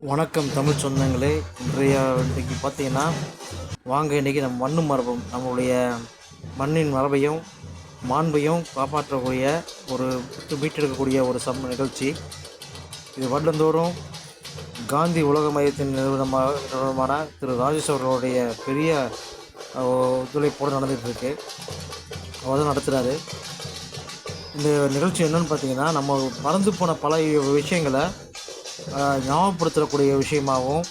வணக்கம் தமிழ் சொந்தங்களே. இன்றைக்கு பார்த்தீங்கன்னா, வாங்க இன்றைக்கி நம்ம மண்ணும் மரபும் நம்மளுடைய மண்ணின் மரபையும் மாண்பையும் காப்பாற்றக்கூடிய ஒரு மீட்டெடுக்கக்கூடிய ஒரு நிகழ்ச்சி. இது வருடந்தோறும் காந்தி உலக மையத்தின் நிறுவனமான திரு ராஜேஷ் அவர்களுடைய பெரிய ஒத்துழைப்போடு நடந்துகிட்ருக்கு. அவர் தான் நடத்துகிறாரு. இந்த நிகழ்ச்சி என்னென்னு பார்த்தீங்கன்னா, நம்ம மறந்து போன பல விஷயங்களை ஞாபகப்படுத்தக்கூடிய விஷயமாகவும்,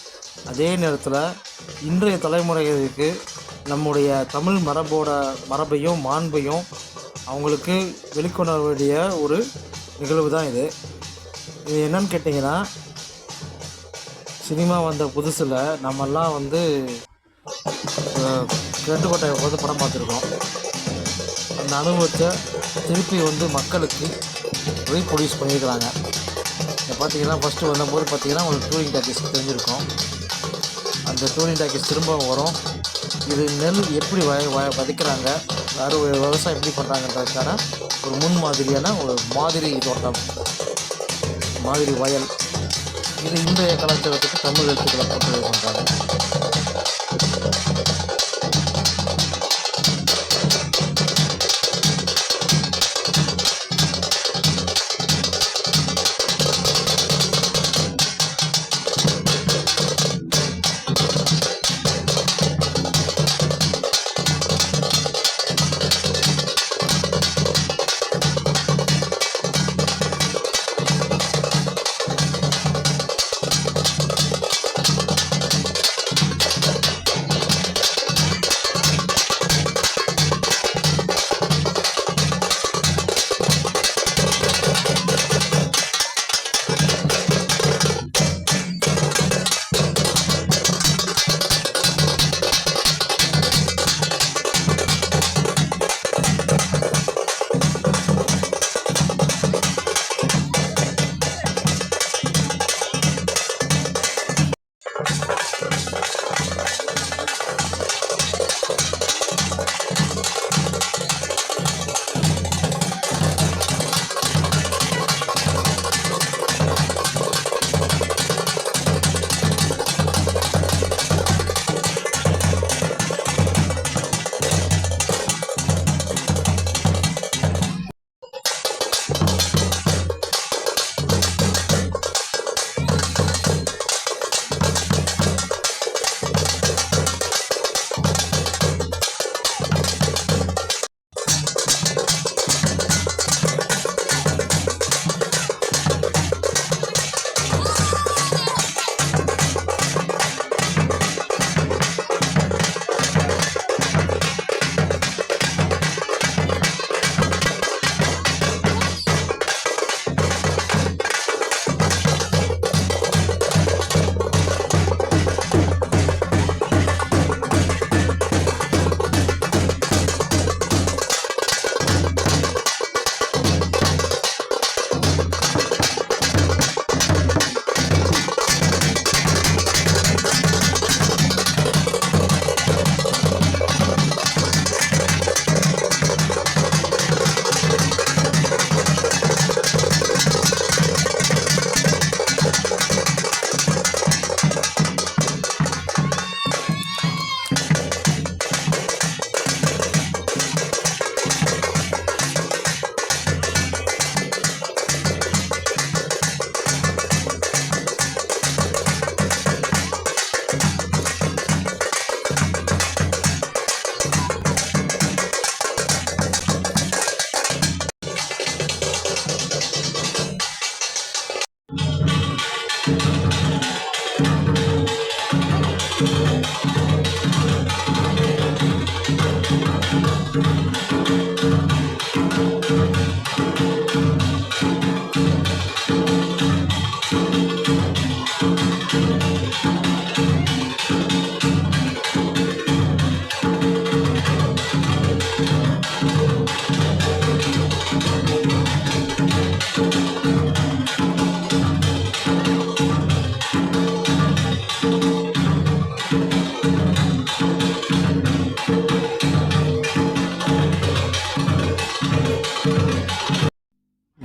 அதே நேரத்தில் இன்றைய தலைமுறைகளுக்கு நம்முடைய தமிழ் மரபையும் மாண்பையும் அவங்களுக்கு வெளிக்கொணர வேண்டிய ஒரு நிகழ்வு தான் இது. இது என்னன்னு கேட்டிங்கன்னா, சினிமா வந்த புதுசில் நம்மெல்லாம் கிழட்டுக்கோட்டை படம் பார்த்துருக்கோம். அந்த அனுபவத்தை திருப்பி மக்களுக்கு ரீப்ரொடியூஸ் பண்ணியிருக்கிறாங்க. பார்த்தீங்கன்னா, ஃபஸ்ட்டு வந்தபோது பார்த்தீங்கன்னா உங்களுக்கு டூரிங் டாக்கீஸ் தெரிஞ்சிருக்கும். அந்த டூரிங் டாக்கீஸ் திரும்ப வரும். இது நெல் எப்படி விதைக்கிறாங்க, விவசாயம் எப்படி பண்ணுறாங்கன்றதுக்கான ஒரு முன்மாதிரியான ஒரு மாதிரி தோட்டம், மாதிரி வயல். இது இன்றைய கலாச்சாரத்துக்கு தமிழ் எழுத்துக்களை போட்டு பண்ணுறாங்க.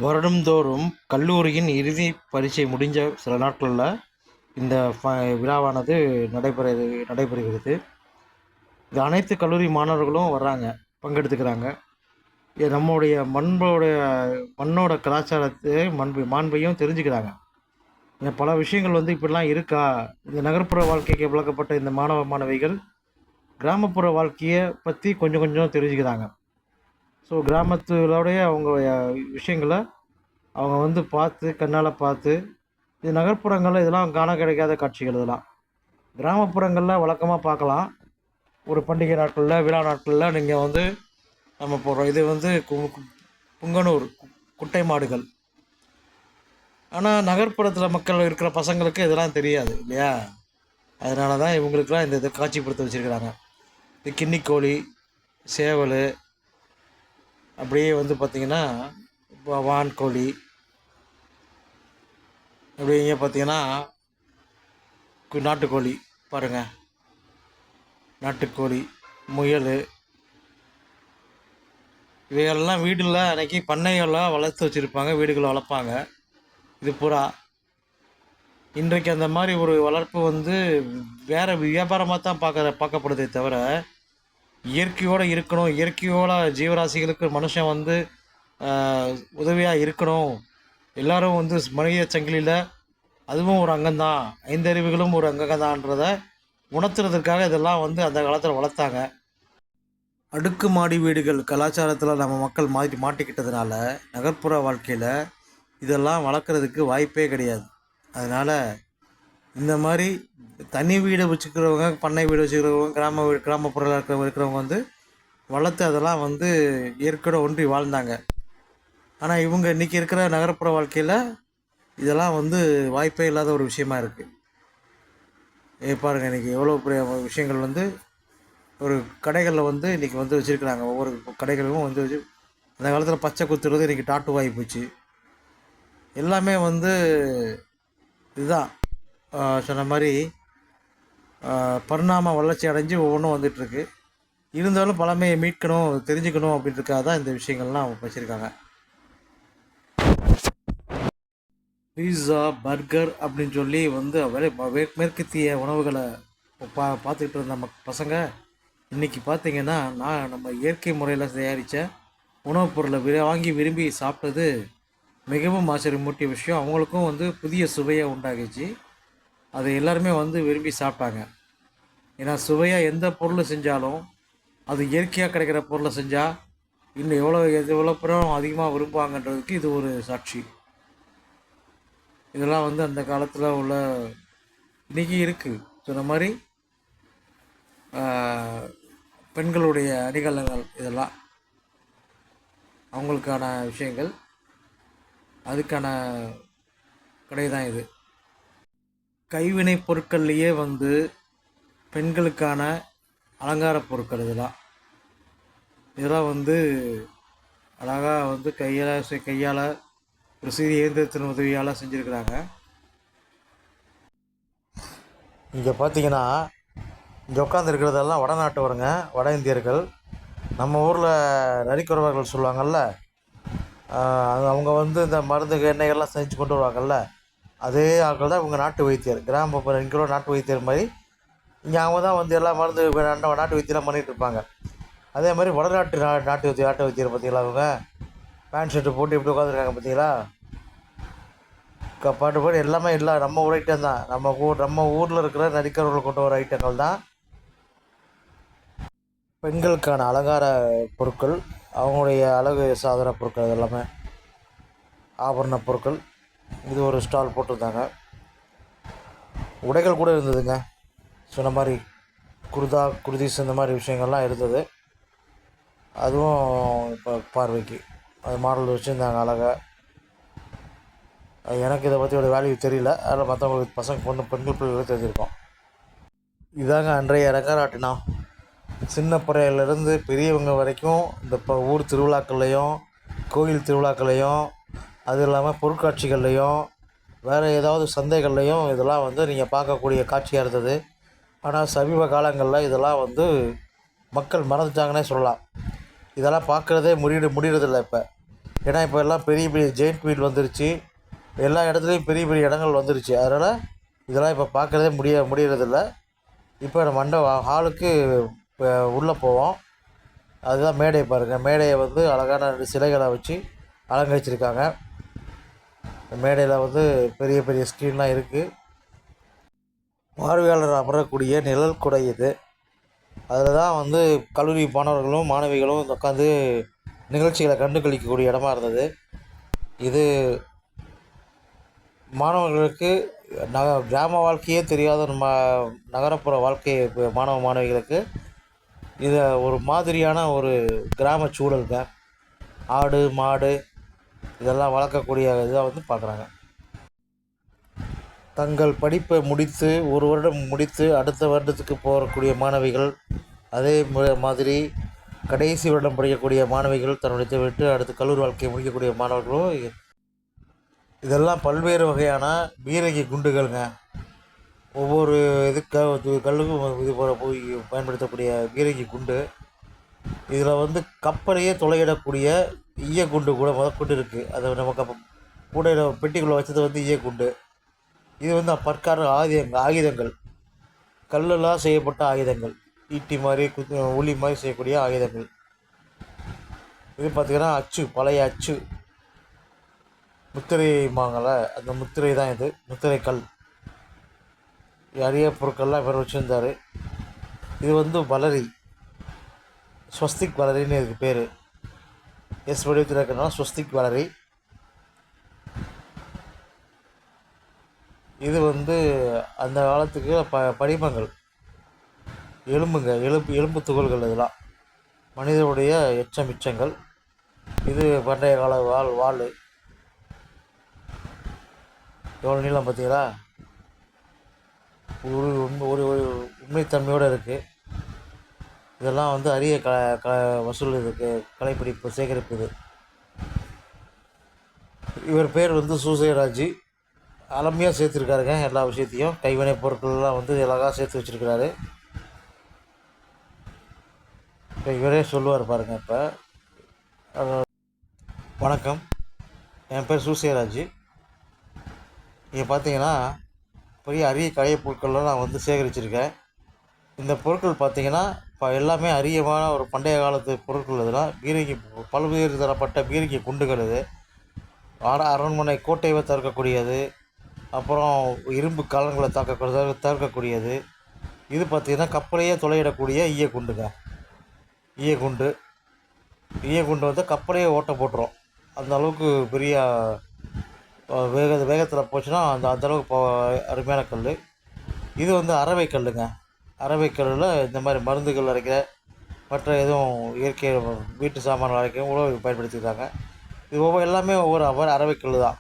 வருடந்தோறும் கல்லூரியின் இறுதி பரீட்சை முடிஞ்ச சில நாட்களில் இந்த விழாவானது நடைபெறுகிறது. இது அனைத்து கல்லூரி மாணவர்களும் வர்றாங்க, பங்கெடுத்துக்கிறாங்க. நம்முடைய மண்ணோட கலாச்சாரத்தை மாண்பையும் தெரிஞ்சுக்கிறாங்க. பல விஷயங்கள் வந்து இப்படிலாம் இருக்கா? இந்த நகர்ப்புற வாழ்க்கைக்கு விளக்கப்பட்ட இந்த மாணவ மாணவிகள் கிராமப்புற வாழ்க்கையை பற்றி கொஞ்சம் கொஞ்சம் தெரிஞ்சுக்கிறாங்க. ஸோ கிராமத்துலோடைய அவங்க விஷயங்கள அவங்க வந்து பார்த்து கண்ணால் பார்த்து, இது நகர்ப்புறங்களில் இதெல்லாம் காண கிடைக்காத காட்சிகள் இதெல்லாம். கிராமப்புறங்களில் வழக்கமாக பார்க்கலாம். ஒரு பண்டிகை நாட்களில், விழா நாட்களில் நீங்கள் வந்து நம்ம போடுறோம். இது வந்து புங்கனூர் குட்டை மாடுகள். ஆனால் நகர்ப்புறத்தில் மக்கள் இருக்கிற பசங்களுக்கு இதெல்லாம் தெரியாது இல்லையா? அதனால தான் இவங்களுக்கெல்லாம் இந்த இதை காட்சிப்படுத்த வச்சுருக்கிறாங்க. இது கின்னிக்கோழி, சேவல், அப்படியே வந்து பார்த்திங்கன்னா வான்கோழி, அப்படிங்க பார்த்திங்கன்னா நாட்டுக்கோழி பாருங்கள், நாட்டுக்கோழி, முயல், இவைகளெல்லாம் வீட்டில் அன்றைக்கி பண்ணைகள்லாம் வளர்த்து வச்சுருப்பாங்க, வீடுகளில் வளர்ப்பாங்க. இது புறா. இன்றைக்கு அந்த மாதிரி ஒரு வளர்ப்பு வந்து வேறு வியாபாரமாக தான் பார்க்கப்படுதே தவிர, இயற்கையோடு இருக்கணும், இயற்கையோட ஜீவராசிகளுக்கு மனுஷன் வந்து உதவியாக இருக்கணும், எல்லோரும் வந்து மனித சங்கிலியில் அதுவும் ஒரு அங்கம்தான், ஐந்தறிவுகளும் ஒரு அங்கம்தான்றதை உணர்த்துறதுக்காக இதெல்லாம் வந்து அந்த காலத்தில் வளர்த்தாங்க. அடுக்குமாடி வீடுகள் கலாச்சாரத்தில் நம்ம மக்கள் மாட்டிக்கிட்டதுனால நகர்ப்புற வாழ்க்கையில் இதெல்லாம் வளர்க்குறதுக்கு வாய்ப்பே கிடையாது. அதனால் இந்த மாதிரி தனி வீடு வச்சுக்கிறவங்க, பண்ணை வீடு வச்சுக்கிறவங்க, கிராமப்புறத்தில் இருக்கிறவங்க வந்து வளர்த்து அதெல்லாம் வந்து இயற்கையோடு ஒன்றி வாழ்ந்தாங்க. ஆனால் இவங்க இன்றைக்கி இருக்கிற நகர்ப்புற வாழ்க்கையில் இதெல்லாம் வந்து வாய்ப்பே இல்லாத ஒரு விஷயமா இருக்குது. பாருங்கள், இன்றைக்கி எவ்வளோ பெரிய விஷயங்கள் வந்து ஒரு கடைகளில் வந்து இன்றைக்கி வந்து வச்சுருக்குறாங்க. ஒவ்வொரு கடைகளும் வந்து அந்த காலத்தில் பச்சை குத்துறது இன்றைக்கி டாட்டுவாகி போச்சு. எல்லாமே வந்து இதுதான் சொன்ன மாதிரி பரிணாம வளர்ச்சி அடைஞ்சு ஒவ்வொன்றும் வந்துட்டுருக்கு. இருந்தாலும் பழமையை மீட்கணும், தெரிஞ்சுக்கணும் அப்படின்றதுக்காக தான் இந்த விஷயங்கள்லாம் வச்சுருக்காங்க. பீஸா, பர்கர் அப்படின்னு சொல்லி வந்து மேற்கத்திய உணவுகளை பார்த்துக்கிட்டு இருந்த பசங்க இன்றைக்கி பார்த்திங்கன்னா நம்ம இயற்கை முறையில் தயாரித்த உணவுப் பொருளை வாங்கி விரும்பி சாப்பிட்டது மிகவும் ஆச்சரியமூட்டிய விஷயம். அவங்களுக்கும் வந்து புதிய சுவையை உண்டாகிச்சு. அதை எல்லாருமே வந்து விரும்பி சாப்பிட்டாங்க. ஏன்னா சுவையாக எந்த பொருள் செஞ்சாலும் அது இயற்கையாக கிடைக்கிற பொருளை செஞ்சால் இன்னும் எவ்வளோ பேரும் அதிகமாக விரும்புவாங்கன்றதுக்கு இது ஒரு சாட்சி. இதெல்லாம் வந்து அந்த காலத்தில் உள்ள இன்றைக்கி இருக்குது. சொன்ன மாதிரி பெண்களுடைய அணிகலன்கள் இதெல்லாம் அவங்களுக்கான விஷயங்கள், அதுக்கான கடை தான் இது. கைவினை பொருட்கள்லேயே வந்து பெண்களுக்கான அலங்கார பொருட்கள் இதெல்லாம் வந்து அழகாக வந்து கையால் ஒரு சிறிய இயந்திரத்தின் உதவியால் செஞ்சுருக்கிறாங்க. இங்கே பார்த்தீங்கன்னா இங்கே உட்காந்துருக்கிறதெல்லாம் வடநாட்டவருங்க, வட இந்தியர்கள். நம்ம ஊரில் நரிக்குறவர்கள் சொல்லுவாங்கள்ல, அவங்க வந்து இந்த மருந்து எண்ணெய்கள்லாம் செஞ்சு கொண்டு வருவாங்கள்ல, அதே ஆட்கள் தான் இவங்க நாட்டு வைத்தியர். கிராமப்புற இங்கே நாட்டு வைத்தியர் மாதிரி இங்கே அவங்க தான் வந்து எல்லா மருந்து நாட்டு வைத்தியெல்லாம் பண்ணிகிட்டு இருப்பாங்க. அதே மாதிரி வடநாட்டு நாட்டு வைத்தியர் பார்த்தீங்களா, அவங்க பேண்ட் ஷர்ட்டு போட்டு எப்படி உட்காந்துருக்காங்க பார்த்தீங்களா, பாட்டு எல்லாமே இல்லை நம்ம ஒரு ஐட்டம் தான். நம்ம ஊரில் இருக்கிற நரிக்கர்கள் கொண்டு வர ஐட்டங்கள் தான் பெண்களுக்கான அலங்கார பொருட்கள், அவங்களுடைய அழகு சாதன பொருட்கள், எல்லாமே ஆபரண பொருட்கள். இது ஒரு ஸ்டால் போட்டிருந்தாங்க. உடைகள் கூட இருந்ததுங்க, சொன்ன மாதிரி குர்தீஸ் இந்த மாதிரி விஷயங்கள்லாம் இருந்தது. அதுவும் இப்போ பார்வைக்கு அது மாடல் வச்சுருந்தாங்க அழகாக. எனக்கு இதை பற்றி ஒரு வேல்யூ தெரியல, அதில் மற்றவங்களுக்கு பெண்கள் பிள்ளைகளுக்கு தெரிஞ்சிருக்கோம். இதாங்க அன்றைய ரங்கராட்டினம். சின்ன பிள்ளையிலேருந்து பெரியவங்க வரைக்கும் இந்த ஊர் திருவிழாக்கள்லையும், கோயில் திருவிழாக்கள்லையும், அது இல்லாமல் பொருட்காட்சிகள்லையும், வேறு ஏதாவது சந்தைகள்லையும் இதெல்லாம் வந்து நீங்கள் பார்க்கக்கூடிய காட்சியாக இருந்தது. ஆனால் சமீப காலங்களில் இதெல்லாம் வந்து மக்கள் மறந்துட்டாங்கன்னே சொல்லலாம். இதெல்லாம் பார்க்குறதே முடியறதில்லை இப்போ. ஏன்னா இப்போ எல்லாம் பெரிய பெரிய ஜெயிண்ட் வீல் வந்துருச்சு, எல்லா இடத்துலையும் பெரிய பெரிய இடங்கள் வந்துருச்சு. அதனால் இதெல்லாம் இப்போ பார்க்குறதே முடியறதில்ல. இப்போ நம்ம ஹாலுக்கு இப்போ உள்ளே போவோம். அதுதான் மேடை பாருங்கள். மேடையை வந்து அழகான 2 சிலைகளை வச்சு அலங்கரிச்சிருக்காங்க. மேடையில் வந்து பெரிய பெரிய ஸ்க்ரீன்லாம் இருக்குது. பார்வையாளர் அமரக்கூடிய நிழல் குடை இது. அதில் தான் வந்து கல்லூரி மாணவர்களும் மாணவிகளும் உட்காந்து நிகழ்ச்சிகளை கண்டு கழிக்கக்கூடிய இடமா இருந்தது. இது மாணவர்களுக்கு கிராம வாழ்க்கையே தெரியாத நம்ம நகரப்புற வாழ்க்கை மாணவ மாணவிகளுக்கு இதை ஒரு மாதிரியான ஒரு கிராம சூழலுங்க. ஆடு மாடு இதெல்லாம் வளர்க்கக்கூடிய இதாக வந்து பார்க்குறாங்க. தங்கள் படிப்பை முடித்து ஒரு வருடம் முடித்து அடுத்த வருடத்துக்கு போகக்கூடிய மாணவிகள், அதே மாதிரி கடைசி வருடம் படிக்கக்கூடிய மாணவிகள், தன்னுடைய விட்டு அடுத்து கல்லூரி வாழ்க்கையை முடிக்கக்கூடிய மாணவர்களும், இதெல்லாம் பல்வேறு வகையான பீரங்கி குண்டுகள்ங்க. ஒவ்வொரு கல்லுக்கும் இது போய் பயன்படுத்தக்கூடிய பீரங்கி குண்டு. இதில் வந்து கப்பலையே துளையிடக்கூடிய ஈய குண்டு கூட முதற்கொண்டு இருக்குது. அதை நமக்கு கூடையில் பெட்டிக்குள்ளே வச்சது வந்து ஈய குண்டு. இது வந்து பற்கார ஆயுதங்கள், கல்லெல்லாம் செய்யப்பட்ட ஆயுதங்கள், ஈட்டி மாதிரி உளி மாதிரி செய்யக்கூடிய ஆயுதங்கள். இது பார்த்திங்கன்னா அச்சு, பழைய அச்சு முத்திரைமாங்கள்ல அந்த முத்திரை தான் இது, முத்திரை கல். அரிய பொருட்கள்லாம் இவர் வச்சுருந்தார். இது வந்து வளரி, ஸ்வஸ்திக் வளரின்னு இதுக்கு பேர். எஸ் வடிவத்தில் இருக்கிறனால ஸ்வஸ்திக் வளரி. இது வந்து அந்த காலத்துக்கு படிமங்கள், எலும்பு துகள்கள். இதெல்லாம் மனிதனுடைய மிச்சங்கள். இது பண்டைய கால வாள். எவ்வளோ நீளம் பார்த்தீங்களா? ஒரு உண்மைத்தன்மையோடு இருக்குது. இதெல்லாம் வந்து அரிய வசூல் இதுக்கு கலைப்பிடிப்பு சேகரிப்பு இது. இவர் பேர் வந்து சூசைராஜ். அலமையாக சேர்த்துருக்காருங்க எல்லா விஷயத்தையும். கைவினை பொருட்கள்லாம் வந்து அழகாக சேர்த்து வச்சுருக்கிறாரு. இப்போ இவரே சொல்லுவார் பாருங்கள். இப்போ வணக்கம், என் பேர் சூசைராஜ். இங்கே பார்த்தீங்கன்னா பெரிய அரிய கலை பொருட்கள்லாம் நான் வந்து சேகரிச்சிருக்கேன். இந்த பொருட்கள் பார்த்திங்கன்னா இப்போ எல்லாமே அரியமான ஒரு பண்டைய காலத்து பொருட்கள். இதெல்லாம் பீரங்கி, பல்வேறு தரப்பட்ட பீரங்கி குண்டுகள். இது அரண்மனை கோட்டையை தவிர்க்கக்கூடியது, அப்புறம் இரும்பு கலங்களை தவிர்க்கக்கூடியது. இது பார்த்திங்கன்னா கப்பலையே துளையிடக்கூடிய ஈய குண்டுங்க. ஈய குண்டு வந்து கப்பலையே ஓட்ட போட்டுரும். அந்த அளவுக்கு பெரிய வேகத்தில் போச்சுன்னா அந்தளவுக்கு அருமையான கல். இது வந்து அரவை கல்லுங்க. அரவை கல்லில் இந்த மாதிரி மருந்துகள் அரைக்கிற, மற்ற எதுவும் இயற்கை வீட்டு சாமான்கள் அரைக்க உழவு பயன்படுத்தியிருக்காங்க. இது எல்லாமே ஒவ்வொரு அரவை கல் தான்.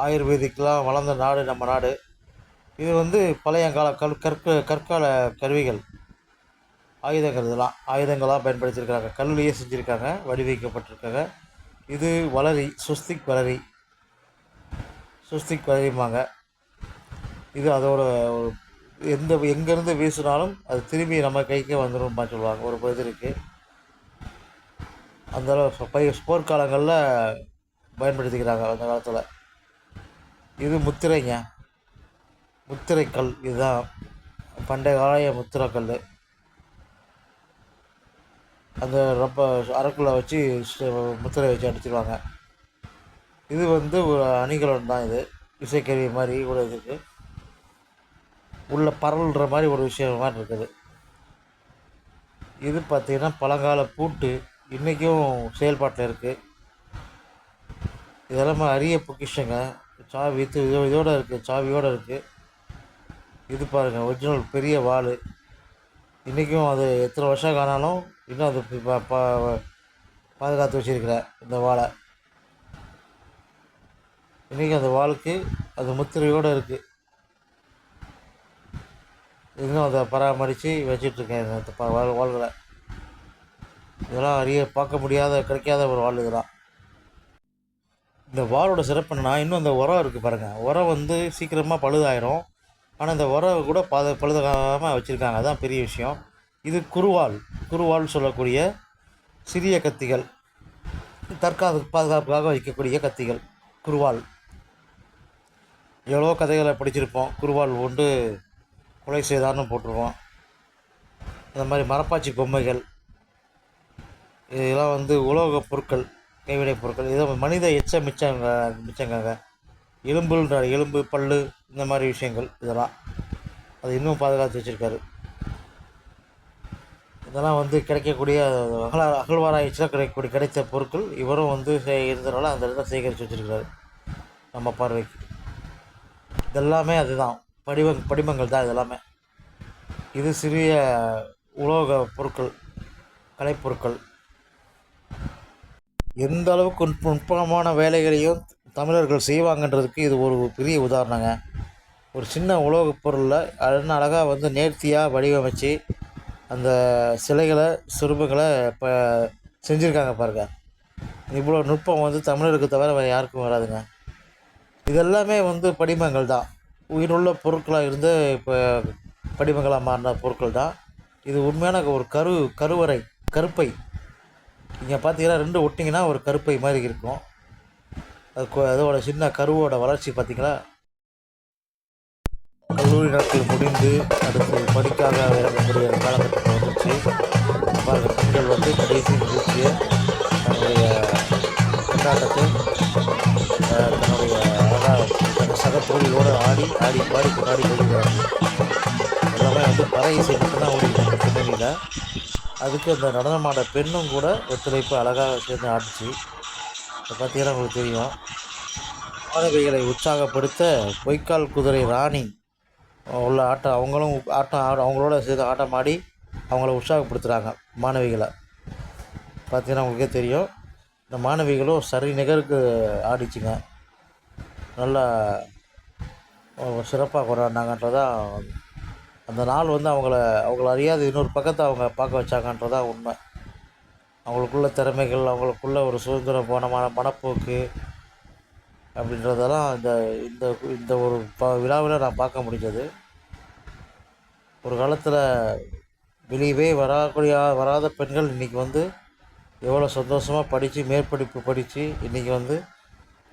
ஆயுர்வேதிக்கெலாம் வளர்ந்த நாடு நம்ம நாடு. இது வந்து பழையங்கால கற்கால கருவிகள், ஆயுதங்கள். இதெல்லாம் ஆயுதங்களாக பயன்படுத்தியிருக்காங்க. கல்லுலேயே செஞ்சுருக்காங்க, வடிவமைக்கப்பட்டிருக்காங்க. இது வளரி, ஸ்வஸ்திக் வளரிம்பாங்க. இது அதோட எங்கேருந்து வீசினாலும் அது திரும்பி நம்ம கைக்கே வந்துடும் சொல்லுவாங்க. ஒரு இது இருக்குது. அந்த போர்க்காலங்களில் பயன்படுத்திக்கிறாங்க அந்த காலத்தில். இது முத்திரைங்க, முத்திரை கல். இதுதான் பண்டைய கால முத்திரை கல். அந்த ரொம்ப அரைக்குள்ளே வச்சு முத்திரை வச்சு அடிச்சிடுவாங்க. இது வந்து ஒரு அணிகலன் தான். இது இசைக்கருவி மாதிரி கூட இருக்குது. உள்ள பரல்ற மாதிரி ஒரு விஷயம் மாதிரி இருக்குது. இது பார்த்திங்கன்னா பழங்கால பூட்டு, இன்றைக்கும் செயல்பாட்டில் இருக்குது. இதெல்லாம் அரிய பொக்கிஷங்க. சாவி இதோடு இருக்குது, சாவியோடு இருக்குது. இது பாருங்கள், ஒரிஜினல் பெரிய வாள். இன்றைக்கும் அது எத்தனை வருஷம் காணாலும் இன்னும் அது பாதுகாத்து வச்சுருக்கிறேன் இந்த வாளை. இன்றைக்கி அந்த வாளுக்கு அது முத்திரையோடு இருக்குது. இன்னும் அதை பராமரித்து வச்சிட்ருக்கேன் இந்த வாள்களை. இதெல்லாம் பார்க்க முடியாத, கிடைக்காத ஒரு வாள் இதெல்லாம். இந்த வாளோட சிறப்பு என்னன்னா, இன்னும் அந்த உரம் இருக்குது பாருங்கள். உரம் வந்து சீக்கிரமாக பழுதாயிரும். ஆனால் இந்த உரம் கூட பழுதாகாமல் வச்சுருக்காங்க. அதுதான் பெரிய விஷயம். இது குருவால் சொல்லக்கூடிய சிறிய கத்திகள், பாதுகாப்புக்காக வைக்கக்கூடிய கத்திகள், குருவால். எவ்வளோ கதைகளை படிச்சிருப்போம். குருவால் கொண்டு கொலை செய்தார்னு போட்டிருக்கோம். இந்த மாதிரி மரப்பாச்சி பொம்மைகள், இதெல்லாம் வந்து உலோகப் பொருட்கள், கைவினைப் பொருட்கள். இதை மனித மிச்சங்க எலும்பு பல் இந்த மாதிரி விஷயங்கள். இதெல்லாம் அது இன்னும் பாதுகாத்து வச்சுருக்காரு. இதெல்லாம் வந்து கிடைக்கக்கூடிய அகழ்வாராய்ச்சியில் கிடைத்த பொருட்கள். இவரும் வந்து இருந்தனால அந்த இடத்துல சேகரித்து வச்சுருக்காரு நம்ம பார்வைக்கு. இதெல்லாமே அதுதான் படிமங்கள் தான் இதெல்லாமே. இது சிறிய உலோக பொருட்கள், கலைப்பொருட்கள். எந்த அளவுக்கு நுட்பமான வேலைகளையும் தமிழர்கள் செய்வாங்கன்றதுக்கு இது ஒரு பெரிய உதாரணங்க. ஒரு சின்ன உலோகப் பொருளில் அழகாக வந்து நேர்த்தியாக வடிவமைச்சு அந்த சிலைகளை சிற்பங்களை இப்போ செஞ்சுருக்காங்க பாருங்கள். இவ்வளோ நுட்பம் வந்து தமிழருக்கு தவிர வேறு யாருக்கும் வராதுங்க. இதெல்லாமே வந்து படிமங்கள் தான். உயிருள்ள பொருட்களாக இருந்து இப்போ படிமங்களாக மாறின பொருட்கள் தான். இது உண்மையான ஒரு கருவறை, கருப்பை. நீங்கள் பார்த்தீங்கன்னா 2 ஒட்டிங்கன்னா ஒரு கருப்பை மாதிரி இருக்கும். அதோட சின்ன கருவோட வளர்ச்சி பார்த்திங்களா. கல்லூரி நாட்கள் முடிந்து அடுத்து படிக்காக இறங்கக்கூடிய காலகட்டத்தில் வந்துச்சு பாருங்கள். பெண்கள் வந்து கடைசி நிகழ்ச்சியை தன்னுடைய கொண்டாட்டத்தை தன்னுடைய சக தோழிகளோடு ஆடி பாடி கொண்டாடி கொள்கிறாங்க. எல்லாமே வந்து பறை இசை மட்டும்தான் ஓடிக்கிட்டு பின்னணியில். அதுக்கு அந்த நடனமாட பெண்ணும் கூட ஒத்துழைப்பு அழகாக சேர்ந்து ஆடிச்சு. இப்போ பார்த்தீங்கன்னா உங்களுக்கு தெரியும். மாணவிகளை உற்சாகப்படுத்த பொய்க்கால் குதிரை ராணி உள்ள ஆட்டம், அவங்களும் அவங்களோட சேர்ந்து ஆட்டம் ஆடி அவங்கள உற்சாகப்படுத்துகிறாங்க மாணவிகளை. பார்த்தீங்கன்னா உங்களுக்கே தெரியும். இந்த மாணவிகளும் சரி நிகருக்கு ஆடிச்சுங்க. நல்லா சிறப்பாக கொண்டாடினாங்கன்றதான் அந்த நாள் வந்து அவங்கள அறியாத இன்னொரு பக்கத்தை அவங்க பார்க்க வச்சாங்கன்றதான் உண்மை. அவங்களுக்குள்ள திறமைகள், அவங்களுக்குள்ள ஒரு சுதந்திரமான மனப்போக்கு அப்படின்றதெல்லாம் இந்த இந்த இந்த ஒரு விழாவில் நான் பார்க்க முடிஞ்சது. ஒரு காலத்தில் வெளியவே வராத பெண்கள் இன்றைக்கி வந்து எவ்வளோ சந்தோஷமாக படித்து மேற்படிப்பு படித்து இன்றைக்கி வந்து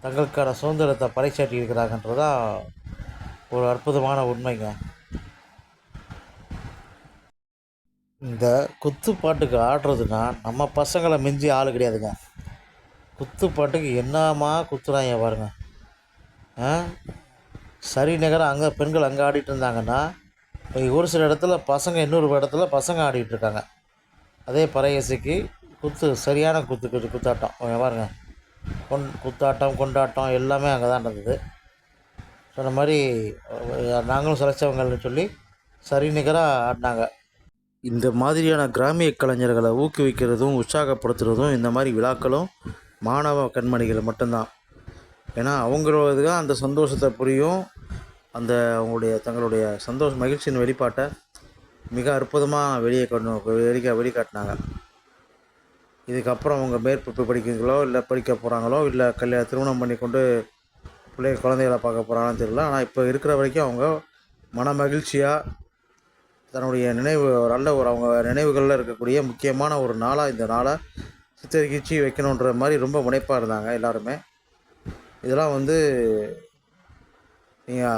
தங்களுக்கான சுதந்திரத்தை பறைசாட்டி இருக்கிறாங்கன்றதான் ஒரு அற்புதமான உண்மைங்க. இந்த குத்துப்பாட்டுக்கு ஆடுறதுன்னா நம்ம பசங்களை மிஞ்சி ஆள் கிடையாதுங்க. குத்துப்பாட்டுக்கு என்னமா குத்துறாங்க பாருங்க. சரி நிகராக அங்கே பெண்கள் அங்கே ஆடிட்டு இருந்தாங்கன்னா ஒரு சில இடத்துல இன்னொரு இடத்துல பசங்க ஆடிட்டுருக்காங்க. அதே பறை இசைக்கு சரியான குத்தாட்டம் பாருங்க. குத்தாட்டம் கொண்டாட்டம் எல்லாமே அங்கே தான் நடந்தது. சொன்ன மாதிரி நாங்களும் சிலைச்சவங்கள்னு சொல்லி சரி நிகராக ஆடினாங்க. இந்த மாதிரியான கிராமிய கலைஞர்களை ஊக்குவிக்கிறதும் உற்சாகப்படுத்துகிறதும் இந்த மாதிரி விழாக்களும் மாணவ கண்மணிகள் மட்டும்தான். ஏன்னா அவங்களுக்கு தான் அந்த சந்தோஷத்தை புரியும். அந்த அவங்களுடைய தங்களுடைய மகிழ்ச்சியின் வெளிப்பாட்டை மிக அற்புதமாக வெளிக்காட்டினாங்க. இதுக்கப்புறம் அவங்க மேற்படிப்பு படிக்கிறீங்களோ இல்லை படிக்க போகிறாங்களோ இல்லை திருமணம் பண்ணி கொண்டு குழந்தைகளை பார்க்க போகிறாங்கன்னு தெரியல. ஆனால் இப்போ இருக்கிற வரைக்கும் அவங்க மன மகிழ்ச்சியாக தன்னுடைய அவங்க நினைவுகளில் இருக்கக்கூடிய முக்கியமான ஒரு நாளாக இந்த நாளை சித்தரிச்சு வைக்கணுன்ற மாதிரி ரொம்ப முனைப்பாக இருந்தாங்க எல்லாருமே. இதெல்லாம் வந்து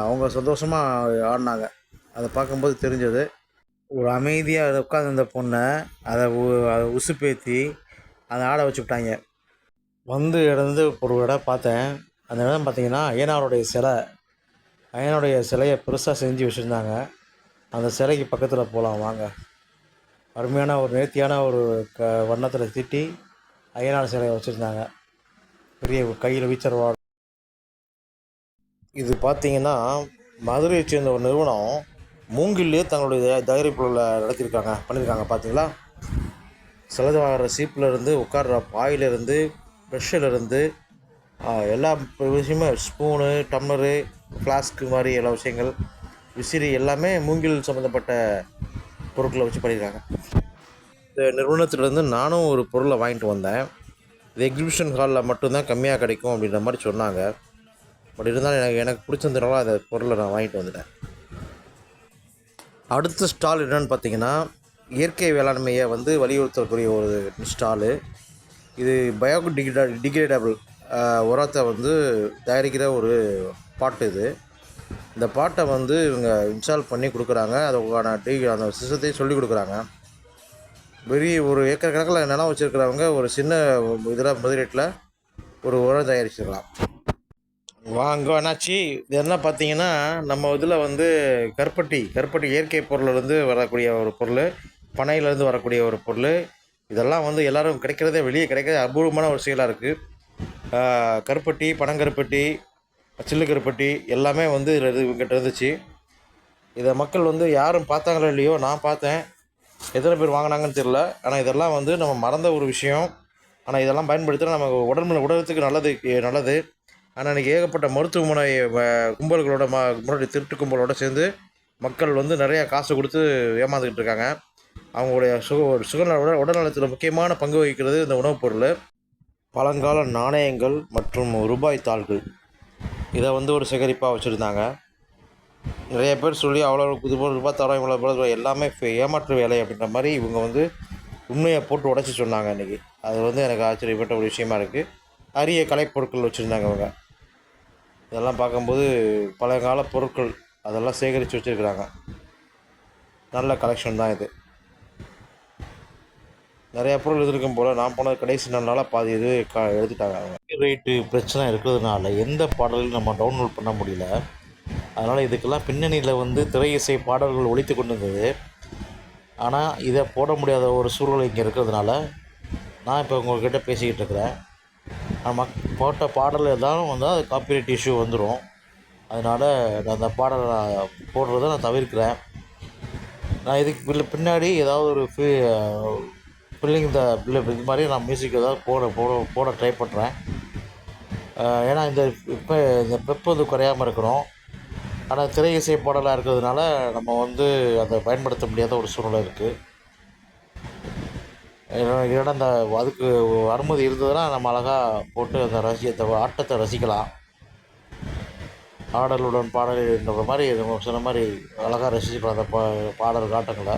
அவங்க சந்தோஷமாக ஆடினாங்க. அதை பார்க்கும்போது தெரிஞ்சது. ஒரு அமைதியாக உட்காந்துருந்த பொண்ணை அதை உசுப்பேற்றி அதை ஆட வச்சுவிட்டாங்க. வந்து இடந்து ஒரு இடம் பார்த்தேன். அந்த இடம் பார்த்திங்கன்னா ஐயனாருடைய சிலையை பெருசாக செஞ்சு வச்சுருந்தாங்க. அந்த சிலைக்கு பக்கத்தில் போகலாம் வாங்க. அருமையான ஒரு நேர்த்தியான ஒரு வண்ணத்தில் தீட்டி ஐயனார் சிலையை வச்சுருந்தாங்க. பெரிய கையில் வீச்சர்வாடு. இது பார்த்திங்கன்னா மதுரையை சேர்ந்த ஒரு நிறுவனம் மூங்கிலே தங்களுடைய தயாரிப்புகளில் பண்ணியிருக்காங்க. பார்த்தீங்களா, சிலது வாங்குற சீப்பிலேருந்து உட்கார்ற பாயிலிருந்து ப்ரெஷ்ஷிலேருந்து எல்லா விஷயமே ஸ்பூனு டம்ளரு ஃப்ளாஸ்க்கு மாதிரி எல்லா விஷயங்கள் விசிறி எல்லாமே மூங்கில் சம்மந்தப்பட்ட பொருட்களை வச்சு பண்ணியிருக்காங்க. இந்த நிறுவனத்திலேருந்து நானும் ஒரு பொருளை வாங்கிட்டு வந்தேன். இது எக்ஸிபிஷன் ஹாலில் மட்டும்தான் கம்மியாக கிடைக்கும் அப்படின்ற மாதிரி சொன்னாங்க. பட் இருந்தாலும் எனக்கு பிடிச்சிருந்தனால அந்த பொருளை நான் வாங்கிட்டு வந்துட்டேன். அடுத்த ஸ்டால் என்னென்னு பார்த்தீங்கன்னா இயற்கை வேளாண்மையை வந்து வலியுறுத்தக்கூடிய ஒரு ஸ்டாலு. இது டிகிரேடபிள் உரத்தை வந்து தயாரிக்கிற ஒரு பாட்டு. இது இந்த பாட்டை வந்து இவங்க இன்ஸ்டால் பண்ணி கொடுக்குறாங்க. அதுக்கான அந்த சிஸ்டத்தையும் சொல்லிக் கொடுக்குறாங்க. பெரிய ஒரு ஏக்கர் கணக்கில் நிலம் வச்சுருக்கிறவங்க ஒரு சின்ன இதில் முதலீட்டில் ஒரு உரம் தயாரிச்சிடலாம். வாங்க என்னாச்சு இது என்ன பார்த்தீங்கன்னா, நம்ம இதில் வந்து கருப்பட்டி இயற்கை பொருள்லேருந்து வரக்கூடிய ஒரு பொருள், பனையிலேருந்து வரக்கூடிய ஒரு பொருள். இதெல்லாம் வந்து எல்லோரும் கிடைக்கிறதே வெளியே கிடைக்கிறதே அபூர்வமான ஒரு செயலாக இருக்குது. கருப்பட்டி, பனங்கருப்பட்டி, சில்லு கருப்பட்டி எல்லாமே வந்து இதில் இவங்ககிட்ட இருந்துச்சு. இதை மக்கள் வந்து யாரும் பார்த்தாங்களோ இல்லையோ, நான் பார்த்தேன். எத்தனை பேர் வாங்கினாங்கன்னு தெரில. ஆனால் இதெல்லாம் வந்து நம்ம மறந்த ஒரு விஷயம். ஆனால் இதெல்லாம் பயன்படுத்தினா நமக்கு உடலுக்கு நல்லது. ஆனால் இன்றைக்கி ஏகப்பட்ட மருத்துவமனை கும்பல்களோட முன்னாடி திருட்டு கும்பலோடு சேர்ந்து மக்கள் வந்து நிறையா காசு கொடுத்து ஏமாந்துக்கிட்டு இருக்காங்க. அவங்களுடைய உடல்நலத்தில் முக்கியமான பங்கு வகிக்கிறது இந்த உணவுப் பொருள். பழங்கால நாணயங்கள் மற்றும் ரூபாய் தாள்கள் இதை வந்து ஒரு சேகரிப்பாக வச்சுருந்தாங்க. நிறைய பேர் சொல்லி அவ்வளோ இது போல் ரூபாய் தரம் இவ்வளோ எல்லாமே ஏமாற்று வேலை அப்படின்ற மாதிரி இவங்க வந்து உண்மையை போட்டு உடச்சி சொன்னாங்க இன்றைக்கி. அது வந்து எனக்கு ஆச்சரியப்பட்ட ஒரு விஷயமா இருக்குது. அரிய கலைப்பொருட்கள் வச்சுருந்தாங்க அவங்க. இதெல்லாம் பார்க்கும்போது பழையகால பொருட்கள் அதெல்லாம் சேகரித்து வச்சுருக்குறாங்க. நல்ல கலெக்ஷன் தான் இது. நிறையா பொருள் இருக்கும் போல் நான் போன கடைசி 4 நாளாக பாதி இது எடுத்துட்டாங்க அவங்க. ரேட்டு பிரச்சனை இருக்கிறதுனால எந்த பாடலையும் நம்ம டவுன்லோட் பண்ண முடியல. அதனால் இதுக்கெல்லாம் பின்னணியில் வந்து திரை இசை பாடல்கள் ஒலித்து கொண்டு இருந்தது. ஆனால் இதை போட முடியாத ஒரு சூழ்நிலை இங்கே இருக்கிறதுனால நான் இப்போ உங்கள்கிட்ட பேசிக்கிட்டு இருக்கிறேன். போட்ட பாடல் எதாவது வந்தால் அது காப்பிரைட் இஷ்யூ வந்துடும். அதனால் நான் அந்த பாடலை போடுறத நான் தவிர்க்கிறேன். நான் இதுக்கு பின்னாடி ஏதாவது ஒரு ஃபில்லிங் இது மாதிரி நான் மியூசிக் ஏதாவது போட ட்ரை பண்ணுறேன். ஏன்னா இந்த பெப்பது குறையாமல் இருக்கணும். ஆனால் திரை இசை பாடலாக இருக்கிறதுனால நம்ம வந்து அதை பயன்படுத்த முடியாத ஒரு சூழ்நிலை இருக்குது. இல்லைன்னா அந்த அதுக்கு அனுமதி இருந்ததுன்னா நம்ம அழகாக போட்டு அந்த ஆட்டத்தை ரசிக்கலாம். ஆடலுடன் பாடல்ன்ற மாதிரி நம்ம சொன்ன மாதிரி அழகாக ரசிச்சுக்கலாம் அந்த பாடல் ஆட்டங்களை.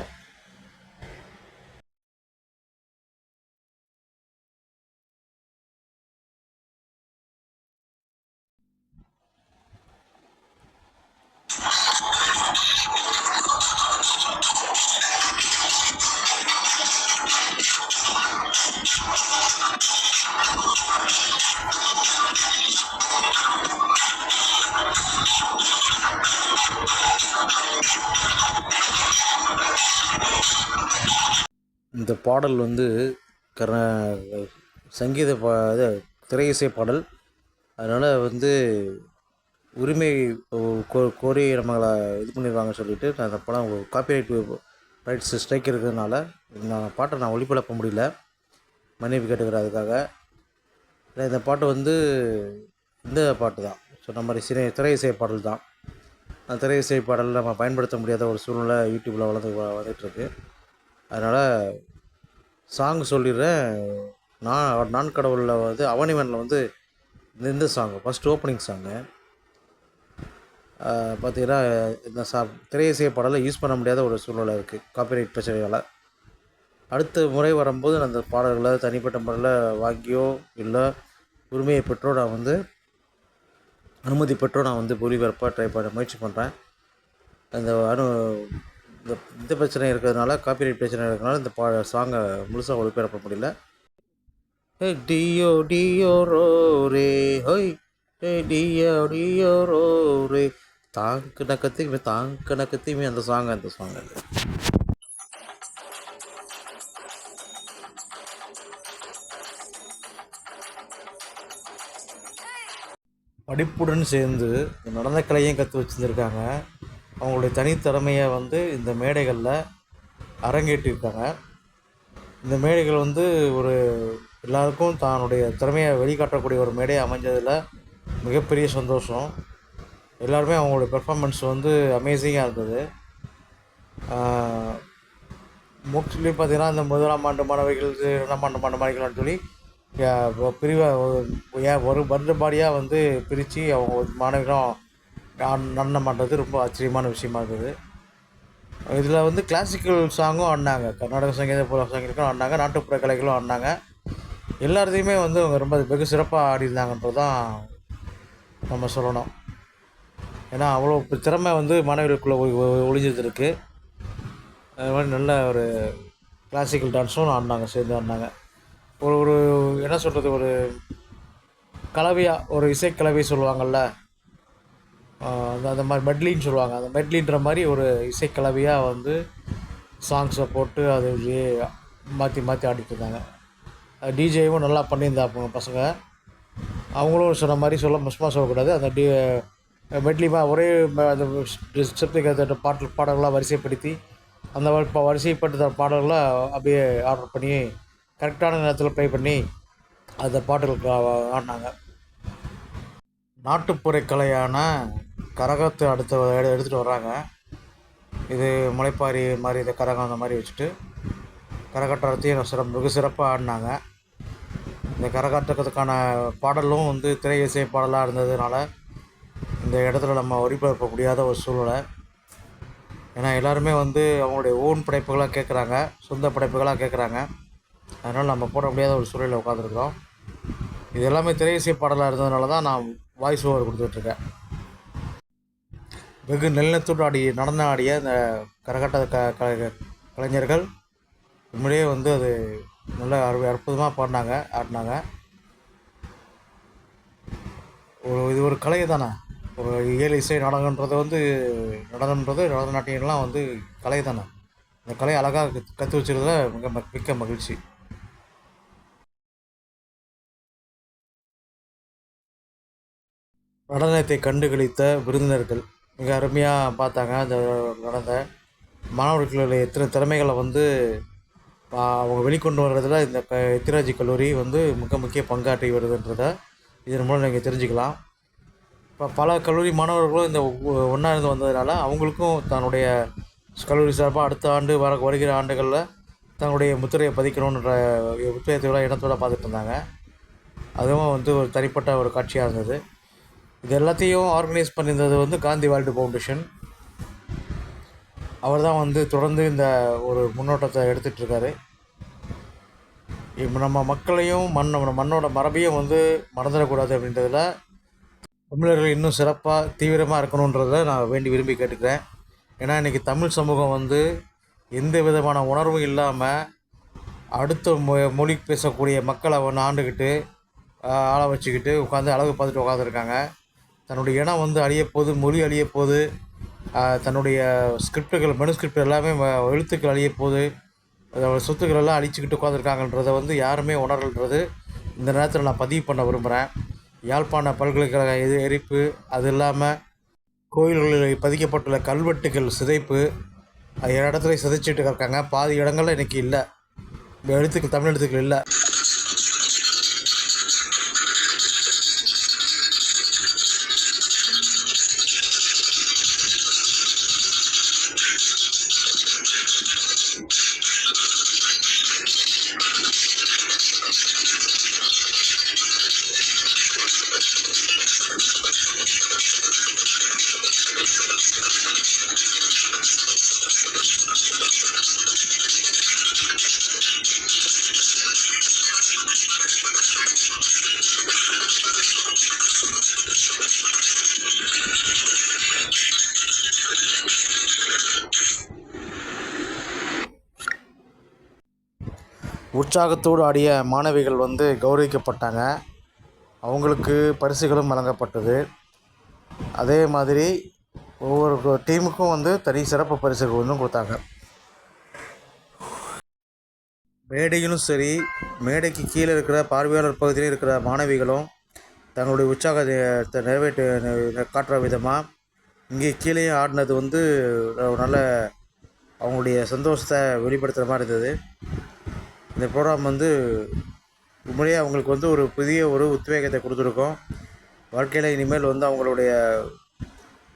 இந்த பாடல் வந்து சங்கீத இது திரை இசை பாடல். அதனால் வந்து உரிமை கோரி நம்மளை இது பண்ணிடுவாங்க சொல்லிவிட்டு நான் அந்த படம் காப்பிரைட் ரைட்ஸ் ஸ்ட்ரைக் இருக்கிறதுனால நான் பாட்டை நான் ஒளிபரப்ப முடியல. மன்னிப்பு கேட்டுக்கிறேன் அதுக்காக. இந்த பாட்டு வந்து இந்த பாட்டு தான் சொன்ன மாதிரி திரை இசை பாடல் தான். அந்த திரை இசை பாடல் நம்ம பயன்படுத்த முடியாத ஒரு சூழ்நிலை யூடியூப்பில் வந்துட்டுருக்கு. அதனால் சாங் சொல்லிடுறேன். நான் கடவுளில் வந்து அவனிவனில் வந்து இந்த சாங்கு ஃபஸ்ட் ஓப்பனிங் சாங்கு பார்த்திங்கன்னா இந்த திரை இசை பாடலை யூஸ் பண்ண முடியாத ஒரு சூழ்நிலை இருக்குது காப்பிரைட் பிரச்சனையால். அடுத்த முறை வரும்போது நான் அந்த பாடல்களை தனிப்பட்ட முறையில் வாங்கியோ இல்லை உரிமையை பெற்றோ நான் வந்து அனுமதி பெற்றோ நான் வந்து ஒளிபரப்ப ட்ரை பண்ண முயற்சி பண்ணுறேன். இந்த இந்த பிரச்சனை இருக்கிறதுனால காப்பிரைட் பிரச்சனை இருக்கிறதுனால இந்த சாங்கை முழுசாக ஒளிபரப்ப முடியல. டியோ டியோ ரோ ரே ஹோய் டியோ டியோ ரோ ரே தாங்கு நக்கத்தையுமே அந்த சாங் அது படிப்புடன் சேர்ந்து நடனக்கலையும் கற்று வச்சுருந்துருக்காங்க. அவங்களுடைய தனித்திறமையை வந்து இந்த மேடைகளில் அரங்கேற்றிருக்காங்க. இந்த மேடைகள் வந்து ஒரு எல்லாருக்கும் தன்னுடைய திறமையை வெளிக்காட்டக்கூடிய ஒரு மேடையை அமைஞ்சதில் மிகப்பெரிய சந்தோஷம். எல்லாருமே அவங்களுடைய பெர்ஃபார்மன்ஸ் வந்து அமேசிங்காக இருந்தது. மோஸ்ட்லி பார்த்திங்கன்னா இந்த முதலாம் ஆண்டு மாணவிகள் 2ஆம் ஆண்டு மாணவிகள்னு சொல்லி பிரிவாக ஒரு பாடியாக வந்து பிரித்து அவங்க மாணவிகளும் நடனம் பண்ணுறது ரொம்ப ஆச்சரியமான விஷயமா இருந்தது. இதில் வந்து கிளாசிக்கல் சாங்கும் ஆடினாங்க, கர்நாடக சங்கீதம் ஆடினாங்க, நாட்டுப்புற கலைகளும் ஆடினாங்க. எல்லாத்தையுமே வந்து அவங்க ரொம்ப வெகு சிறப்பாக ஆடிருந்தாங்கன்றது தான் நம்ம சொல்லணும். ஏன்னா அவ்வளோ திறமை வந்து மாணவர்களுக்குள்ளே ஒளிஞ்சிருக்கு. அது மாதிரி நல்ல ஒரு கிளாசிக்கல் டான்ஸும் ஆடினாங்க, சேர்ந்து ஆடினாங்க. ஒரு ஒரு என்ன சொல்கிறது, ஒரு கலவையாக, ஒரு இசைக்கலவை சொல்லுவாங்கள்ல, அந்த அந்த மாதிரி மெட்லின்னு சொல்லுவாங்க. அந்த மெட்லின்ற மாதிரி ஒரு இசைக்கலவையாக வந்து சாங்ஸை போட்டு அதை மாற்றி மாற்றி ஆடிட்டு இருந்தாங்க. டிஜேவும் நல்லா பண்ணியிருந்தாங்க பசங்க. அவங்களும் சொன்ன மாதிரி சும்மா சொல்லக்கூடாது. அந்த மெட்லிமா ஒரே அந்த ஸ்டெப்புக்கு அந்த பாடல்களாக வரிசைப்படுத்தி அந்த வரிசைப்படுத்த பாடல்களை அப்படியே ஆர்டர் பண்ணி கரெக்டான நேரத்தில் ப்ளே பண்ணி அந்த பாடல்களுக்கு ஆடினாங்க. நாட்டுப்புற கலையான கரகத்தை எடுத்துகிட்டு வர்றாங்க. இது முளைப்பாரி மாதிரி இந்த கரகம் அந்த மாதிரி வச்சுட்டு கரகாட்டத்தையும் வெகு சிறப்பாக ஆடினாங்க. இந்த கரகாட்டத்துக்கான பாடலும் வந்து திரை இசை பாடலாக இருந்ததுனால இந்த இடத்துல நம்ம ஒளிபரப்ப முடியாத ஒரு சூழ்நிலை. ஏன்னா எல்லாருமே வந்து அவங்களுடைய ஓன் படைப்புகளாக கேட்குறாங்க, சொந்த படைப்புகளாக கேட்குறாங்க. அதனால் நம்ம போட முடியாத ஒரு சூழலில் உட்காந்துருக்குறோம். இது எல்லாமே திரை இசை பாடலாக இருந்ததுனால தான் நான் வாய்ஸ் ஓவர் கொடுத்துட்ருக்கேன். வெகு நெல்நத்தோடு நடனம் ஆடிய இந்த கரகாட்ட கலைஞர்கள் உண்மையிலேயே வந்து அது நல்ல அற்புதமாக ஆடினாங்க. இது ஒரு கலை தானே. ஒரு இயல் இசை நாடகன்றது வந்து நடன நாட்டியம்லாம் வந்து கலை தானே. இந்த கலையை அழகாக கற்று வச்சுருந்ததில் மிக்க மகிழ்ச்சி. நடனத்தை கண்டுகளித்த விருந்தினர்கள் மிக அருமையாக பார்த்தாங்க. அந்த நடந்த மாணவர்களுடைய எத்தனை திறமைகளை வந்து அவங்க வெளிக்கொண்டு வர்றதில் இந்த எத்திராஜி கல்லூரி வந்து மிக முக்கிய பங்காற்றி வருதுன்றதை இதன் மூலம் நீங்கள் தெரிஞ்சுக்கலாம். இப்போ பல கல்லூரி மாணவர்களும் இந்த ஒன்றா இருந்து வந்ததுனால அவங்களுக்கும் தன்னுடைய கல்லூரி சார்பாக அடுத்த ஆண்டு வருகிற ஆண்டுகளில் தன்னுடைய முத்திரையை பதிக்கணுன்ற உத்வேகத்தோட இடத்தோடு பார்த்துட்டு இருந்தாங்க. அதுவும் வந்து ஒரு தனிப்பட்ட ஒரு காட்சியாக இருந்தது. இது எல்லாத்தையும் ஆர்கனைஸ் பண்ணியிருந்தது வந்து காந்தி வேர்ல்டு ஃபவுண்டேஷன். அவர் தான் வந்து தொடர்ந்து இந்த ஒரு முன்னோட்டத்தை எடுத்துகிட்ருக்காரு. இப்போ நம்ம மக்களையும் மண்ணோட மரபையும் வந்து மறந்துடக்கூடாது அப்படின்றதில் தமிழர்கள் இன்னும் சிறப்பாக தீவிரமாக இருக்கணுன்றதை நான் விரும்பி கேட்டுக்கிறேன். ஏன்னா இன்றைக்கி தமிழ் சமூகம் வந்து எந்த விதமான உணர்வும் இல்லாமல் அடுத்த மொழி பேசக்கூடிய மக்களை ஆண்டுக்கிட்டு ஆள வச்சுக்கிட்டு உட்காந்து அழகு பார்த்துட்டு உட்காந்துருக்காங்க. தன்னுடைய இனம் வந்து அழியப்போகுது, மொழி அழியப்போகுது, தன்னுடைய மெனுஸ்கிரிப்ட் எல்லாமே எழுத்துக்கள் அழியப்போகுது, அதோட சொத்துக்கள் எல்லாம் அழிச்சிக்கிட்டு உட்காந்துருக்காங்கன்றதை வந்து யாருமே உணர்றது இந்த நேரத்தில் நான் பதிவு பண்ண விரும்புகிறேன். யாழ்ப்பாண பல்கலைக்கழக எரிப்பு, அது இல்லாமல் கோயில்களில் பதிக்கப்பட்டுள்ள கல்வெட்டுகள் சிதைப்பு, அது இடத்துல சிதைச்சிட்டு இருக்காங்க. பாதி இடங்கள்ல இன்றைக்கி இல்லை, தமிழ் எழுத்துக்கள் இல்லை. உற்சாகத்தோடு ஆடிய மாணவிகள் வந்து கௌரவிக்கப்பட்டாங்க. அவங்களுக்கு பரிசுகளும் வழங்கப்பட்டது. அதே மாதிரி ஒவ்வொரு டீமுக்கும் வந்து தனி சிறப்பு பரிசுகள் வந்து கொடுத்தாங்க. மேடையிலும் சரி, மேடைக்கு கீழே இருக்கிற பார்வையாளர் பகுதியில் இருக்கிற மாணவிகளும் தங்களுடைய உற்சாகத்தை காட்டுற விதமாக இங்கே கீழே ஆடினது வந்து நல்ல அவங்களுடைய சந்தோஷத்தை வெளிப்படுத்துகிற மாதிரி இருந்தது. இந்த ப்ரோக்ராம் வந்து உண்மையிலேயே அவங்களுக்கு வந்து ஒரு புதிய ஒரு உத்வேகத்தை கொடுத்துருக்கோம். வாழ்க்கையில் இனிமேல் வந்து அவங்களுடைய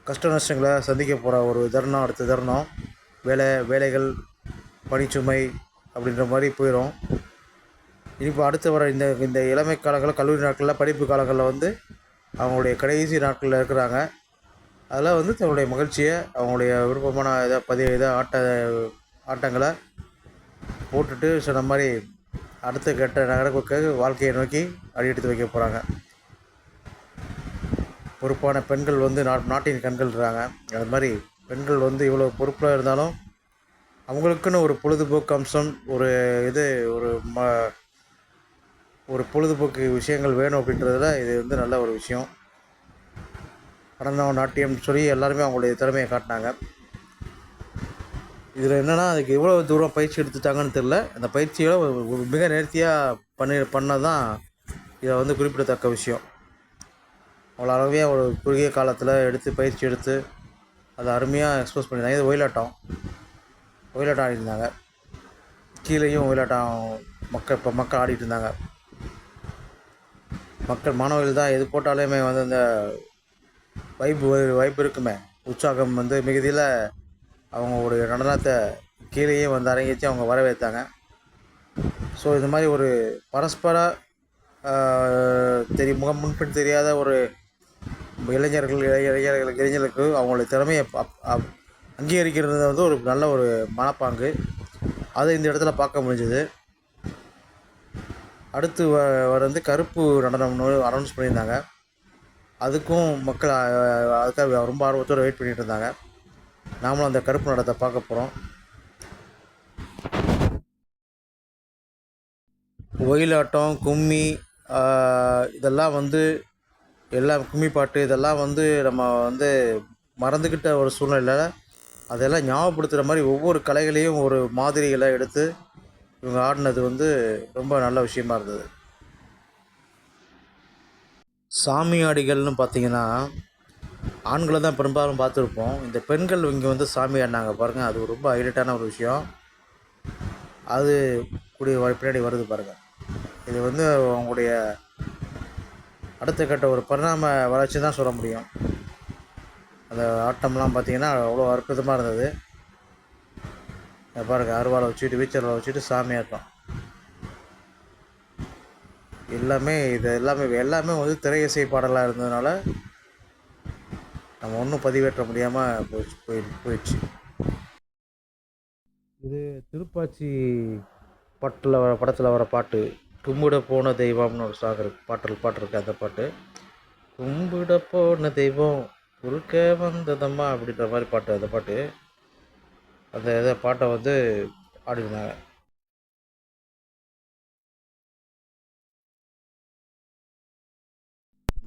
கஷ்ட நஷ்டங்களை சந்திக்க போகிற ஒரு அடுத்த தருணம் வேலைகள் பணிச்சுமை அப்படின்ற மாதிரி போயிடும். இப்போ அடுத்து வர இந்த இளமை காலங்களில், கல்லூரி நாட்களில், படிப்பு காலங்களில் வந்து அவங்களுடைய கடைசி நாட்களில் இருக்கிறாங்க. அதில் வந்து தன்னுடைய மகிழ்ச்சியை, அவங்களுடைய விருப்பமான ஆட்டங்களை போட்டுட்டு சொன்ன மாதிரி அடுத்த கட்ட நகரக்கு வாழ்க்கையை நோக்கி அடி எடுத்து வைக்க போகிறாங்க. பொறுப்பான பெண்கள் வந்து நாட்டின் கண்கள்ன்றாங்க. அது மாதிரி பெண்கள் வந்து இவ்வளோ பொறுப்பாக இருந்தாலும் அவங்களுக்குன்னு ஒரு பொழுதுபோக்கு அம்சம், ஒரு இது ஒரு ஒரு பொழுதுபோக்கு விஷயங்கள் வேணும் அப்படின்றதுல இது வந்து நல்ல ஒரு விஷயம். நடனம், நாட்டியம் சொல்லி எல்லாருமே அவங்களுடைய திறமையை காட்டினாங்க. இதில் என்னென்னா அதுக்கு எவ்வளோ தூரம் பயிற்சி எடுத்துட்டாங்கன்னு தெரில. அந்த பயிற்சியோட மிக நேர்த்தியாக பண்ணது தான் இதை வந்து குறிப்பிடத்தக்க விஷயம். அவ்வளோ அளவையாக ஒரு குறுகிய காலத்தில் பயிற்சி எடுத்து அதை அருமையாக எக்ஸ்போஸ் பண்ணியிருந்தாங்க. இது ஒயிலாட்டம் ஆடிருந்தாங்க. கீழேயும் ஒயிலாட்டம் மக்கள் ஆடிட்டு இருந்தாங்க. மாணவர்கள் தான் எது போட்டாலுமே வந்து அந்த வைப்பு இருக்குமே, உற்சாகம் வந்து மிகுதியில் அவங்களுடைய நடனத்தை கீழேயே வந்து அரங்கேற்றி அவங்க வரவேற்றாங்க. ஸோ இந்த மாதிரி ஒரு பரஸ்பர முன்பின் தெரியாத ஒரு இளைஞர்களுக்கு அவங்களுடைய திறமையை அங்கீகரிக்கிறது வந்து ஒரு நல்ல ஒரு மனப்பாங்கு. அதை இந்த இடத்துல பார்க்க முடிஞ்சது. அடுத்து வந்து கருப்பு நடனம்னு அனௌன்ஸ் பண்ணியிருந்தாங்க. அதுக்கும் மக்கள் அதுக்காக ரொம்ப ஆர்வத்தோடு வெயிட் பண்ணிகிட்டு இருந்தாங்க. நாமளும் அந்த கருப்பு நடனத்தை பார்க்க போகிறோம். ஒயிலாட்டம், கும்மி, இதெல்லாம் வந்து கும்மி பாட்டு இதெல்லாம் வந்து நம்ம வந்து மறந்துக்கிட்ட ஒரு சூழ்நிலையில் அதெல்லாம் ஞாபகப்படுத்துகிற மாதிரி ஒவ்வொரு கலைகளையும் ஒரு மாதிரிகளை எடுத்து இவங்க ஆடினது வந்து ரொம்ப நல்ல விஷயமா இருந்தது. சாமியாடிகள்னு பார்த்திங்கன்னா ஆண்களை தான் பெரும்பாலும் பார்த்துருப்போம். இந்த பெண்கள் இங்கே வந்து சாமி ஆடினாங்க பாருங்கள், அது ரொம்ப ஹைலைட்டான ஒரு விஷயம். அது பின்னாடி வருது பாருங்கள். இது வந்து அவங்களுடைய அடுத்த கட்ட ஒரு பரிணாம வளர்ச்சி தான் சொல்ல முடியும். அந்த ஆட்டம்லாம் பார்த்திங்கன்னா அவ்வளோ அற்புதமாக இருந்தது. பாருங்கள், அருவாளை வச்சுக்கிட்டு வீச்சரில் வச்சுட்டு சாமி ஆட்டம் எல்லாமே வந்து திரை இசை பாடலாக இருந்ததுனால நம்ம ஒன்றும் பதிவேற்ற முடியாமல் போயிடுச்சு. இது திருப்பாச்சி படத்தில் வர பாட்டு, கும்பிட போன தெய்வம்னு ஒரு சாங் இருக்குது, பாட்டு இருக்குது. அந்த பாட்டு கும்பிட போன தெய்வம் குறுக்க வந்ததம்மா அப்படின்ற மாதிரி பாட்டு. அந்த பாட்டு அந்த பாட்டை வந்து ஆடிருந்தாங்க.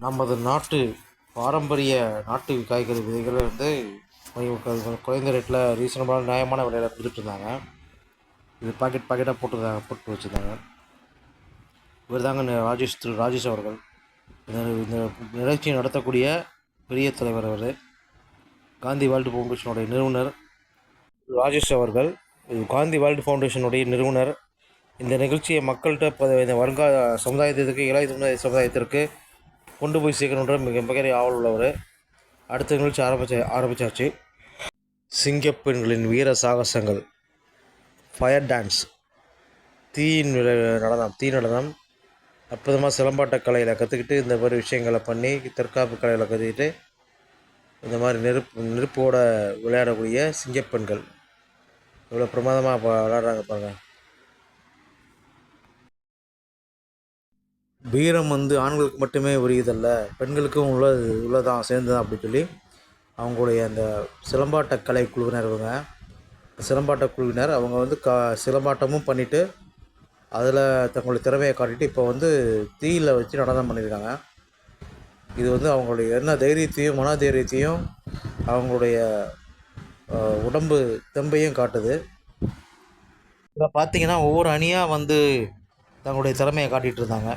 நமது நாட்டு பாரம்பரிய நாட்டு காய்கறி விதைகளை வந்து குறைந்த ரேட்டில் ரீசனபிளான நியாயமான விலையில் கொடுத்துட்ருந்தாங்க. இது பாக்கெட்டாக போட்டு வச்சுருந்தாங்க. இவர் தாங்க ராஜேஷ் அவர்கள். இந்த நிகழ்ச்சியை நடத்தக்கூடிய பெரிய தலைவர் அவர். காந்தி வேர்ல்டு ஃபவுண்டேஷனுடைய நிறுவனர் ராஜேஷ் அவர்கள். காந்தி வேர்ல்டு ஃபவுண்டேஷனுடைய நிறுவனர். இந்த நிகழ்ச்சியை மக்கள்கிட்ட இந்த வருங்கால சமுதாயத்திற்கு இளைய சமுதாயத்திற்கு கொண்டு போய் சேர்க்கணுன்ற மிகப்பெரிய ஆவல் உள்ளவர். அடுத்த நிகழ்ச்சி ஆரம்பித்தாச்சு. சிங்கப்பெண்களின் வீர சாகசங்கள், ஃபயர் டான்ஸ், தீ நடனம், அற்புதமாக சிலம்பாட்ட கலையில் கற்றுக்கிட்டு இந்த மாதிரி விஷயங்களை பண்ணி தற்காப்பு கலையில் கற்றுக்கிட்டு இந்த மாதிரி நெருப்போட விளையாடக்கூடிய சிங்கப்பெண்கள் இவ்வளோ பிரமாதமாக விளையாடுறாங்க பாருங்கள். வீரம் வந்து ஆண்களுக்கு மட்டுமே உரியதல்ல, பெண்களுக்கும் உள்ளதான் சேர்ந்துதான் அப்படின்னு சொல்லி அவங்களுடைய அந்த சிலம்பாட்ட கலை குழுவினர் அவங்க வந்து சிலம்பாட்டமும் பண்ணிவிட்டு அதில் தங்களுடைய திறமையை காட்டிட்டு இப்போ வந்து தீயில் வச்சு நடனம் பண்ணியிருக்காங்க. இது வந்து அவங்களுடைய என்ன தைரியத்தையும் மனதைரியத்தையும் அவங்களுடைய உடம்பு தெம்பையும் காட்டுது. இதில் பார்த்திங்கன்னா ஒவ்வொரு அணியாக வந்து தங்களுடைய திறமையை காட்டிகிட்டு இருந்தாங்க.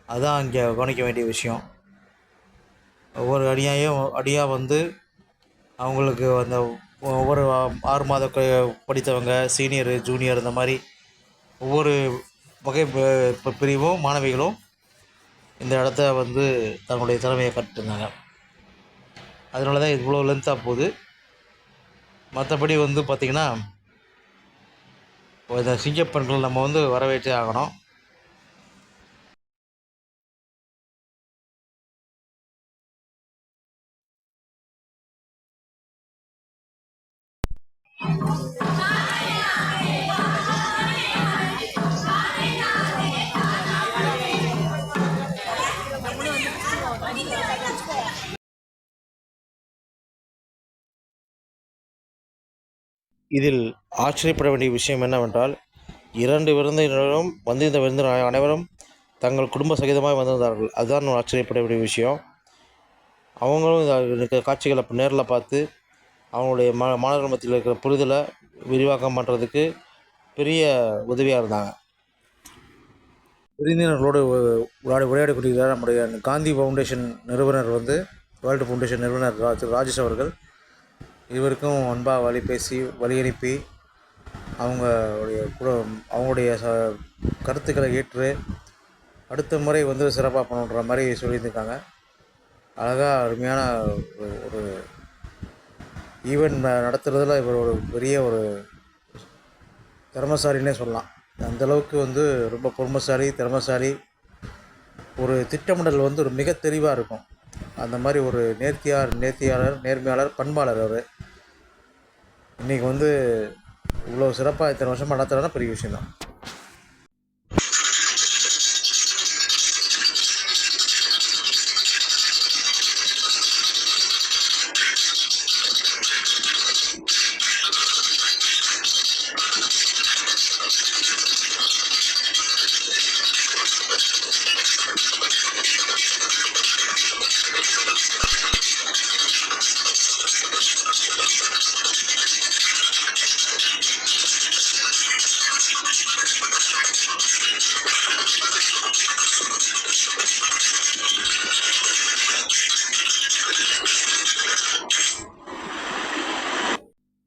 அதுதான் இங்கே கவனிக்க வேண்டிய விஷயம். ஒவ்வொரு அடியாக வந்து அவங்களுக்கு அந்த ஒவ்வொரு 6 மாத படித்தவங்க, சீனியரு, ஜூனியர், இந்த மாதிரி ஒவ்வொரு வகை பிரிவும் மாணவிகளும் இந்த இடத்த வந்து தங்களுடைய திறமையை காட்டிருந்தாங்க. அதனால தான் இவ்வளோ லென்த்தாக போகுது. மற்றபடி வந்து பார்த்திங்கன்னா இந்த சிங்கப்பெண்கள் நம்ம வந்து வரவேற்றே ஆகணும். இதில் ஆச்சரியப்பட வேண்டிய விஷயம் என்னவென்றால், 2 விருந்தினரும் வந்திருந்த விருந்தினர் அனைவரும் தங்கள் குடும்ப சகிதமாக வந்திருந்தார்கள். அதுதான் ஆச்சரியப்பட வேண்டிய விஷயம். அவங்களும் இந்த காட்சிகளை நேரில் பார்த்து அவங்களுடைய மாணவர்கள் மத்தியில் இருக்கிற புரிதலை விரிவாக்கம் பண்ணுறதுக்கு பெரிய உதவியாக இருந்தாங்க. விருந்தினர்களோடு உரையாடி கொண்டிருக்கிறார் நம்முடைய காந்தி ஃபவுண்டேஷன் நிறுவனர் வேர்ல்டு ஃபவுண்டேஷன் நிறுவனர் ராஜேஷ் அவர்கள். இவருக்கும் அன்பாக வழி அனுப்பி அவங்களுடைய கருத்துக்களை ஏற்று அடுத்த முறை சிறப்பாக பண்ணுன்ற மாதிரி சொல்லியிருந்திருக்காங்க. அழகாக அருமையான ஒரு ஈவெண்ட் நடத்துகிறதுல இவர் ஒரு பெரிய ஒரு திறமைசாலின்னே சொல்லலாம். அந்தளவுக்கு ரொம்ப பொறுமைசாலி, திறமைசாலி. ஒரு திட்டமிடல் ஒரு மிக தெளிவாக இருக்கும். அந்த மாதிரி ஒரு நேர்மையாளர், பண்பாளர் அவர். இன்றைக்கி இவ்வளோ சிறப்பாக இத்தனை வருஷமாக நடத்துகிறதுனா பெரிய விஷயந்தான்.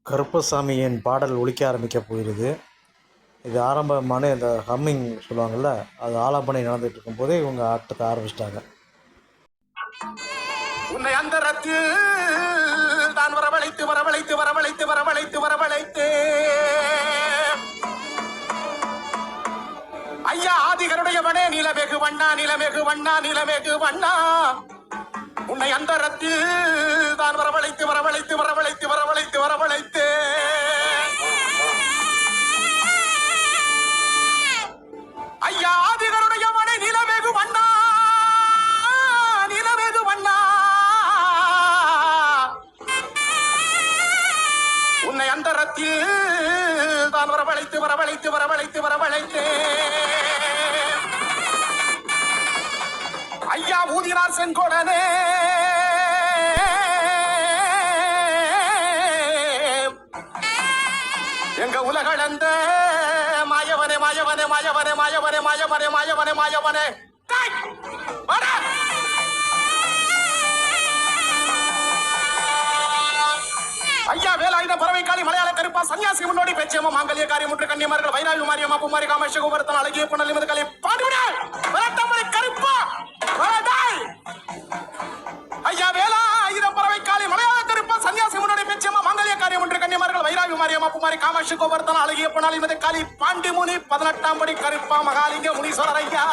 கருப்பசாமியின் பாடல் ஒலிக்க ஆரம்பிக்க போகிறது. இது ஆரம்பமான இந்த ஹம்மிங் சொல்லுவாங்கள்ல, அது ஆலாபனை நடந்துட்டு இருக்கும் போதே இவங்க ஆட்டத்தை ஆரம்பிச்சிட்டாங்க. உன்னை அந்தரத்து தான் வரவழைத்து வரவழைத்து வரவழைத்து வரவழைத்து வரவழைத்து ஐயா ஆதிகருடையவனே நிலமெகு வண்ணா நிலமெகு வண்ணா நிலமெகு வண்ணா உன்னை அந்தரத்து தான் வரவழைத்து வரவழைத்து வரவழைத்து வரவழைத்து வரவழைத்து ஐயா ஆதிகருடையவனே நிலமெகு வண்ணா நிலமெகு வண்ணா உன்னை அந்தரத்தில் தான் வரவழைத்து வரவழைத்து வரவழைத்து வரவழைத்து ஐயா ஊதினார் செங்கோடனே எங்க உலகளந்த மாயவனே மாயவனே மாயவனே மாயவனே மாயவனே மாயவனே மாயவனே ஐயா வேலாயுத பறவை காளி மலையாள கருப்பா சன்னியாசி முன்னோடி பேச்சியம்மா மாங்கல்ய காரியம் முற்று கன்னியமார்கள் வைராவி மாரியம்மா பூமாரி காமேஷ கோபுரத்தன் அழகிய புனல் முதலை பாடுவிட கருப்பா ஐயா வேலாயுத பறவை காளி மலையாள கருப்பா சன்னியாசி முன்னோடி பேச்சியம்மா மாங்கல்ய காரியம் முற்று கன்னியமார்கள் வைராவி மாரியம்மா பூமாரி காமேஷ கோபுரத்தன் அழகிய புனல் முதலை பாண்டி முனி 18ஆம் படி கருப்பா மகாலிங்க முனீஸ்வரர் ஐயா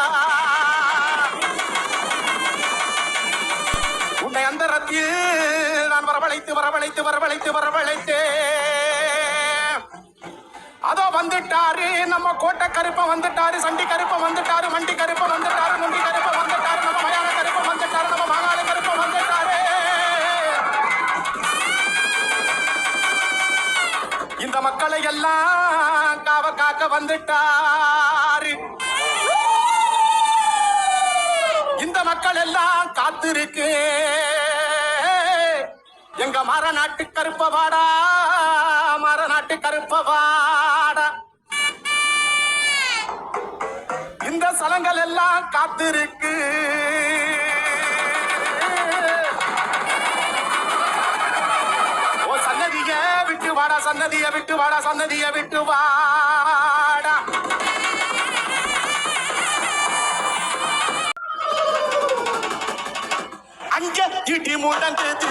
உன்னை அந்த ரத்தில் நான் வரவழைத்து வரவழைத்து வரவழைத்து வரவழைத்து அதோ வந்துட்டாரு நம்ம கோட்டை கருப்ப வந்துட்டாரு, சண்டி கருப்ப வந்துட்டாரு, மண்டி கருப்ப வந்துட்டாரு, நுண்டி கருப்ப வந்துட்டாரு, நம்ம மயான கருப்ப வந்துட்டாரு, நம்ம மாகாள கருப்ப வந்துட்டாரு. இந்த மக்களை எல்லாம் காக்க வந்துட்டாரு. இந்த மக்கள் எல்லாம் காத்திருக்கு எங்க மரநாட்டு கருப்பவாடா மரநாட்டு கருப்பவாடா. இந்த சலங்கள் எல்லாம் காத்திருக்கு ஓ சன்னதிய விட்டு வாடா சன்னதிய விட்டு வாடா சன்னதிய விட்டு வாடா. அஞ்ச இடி முடங்குது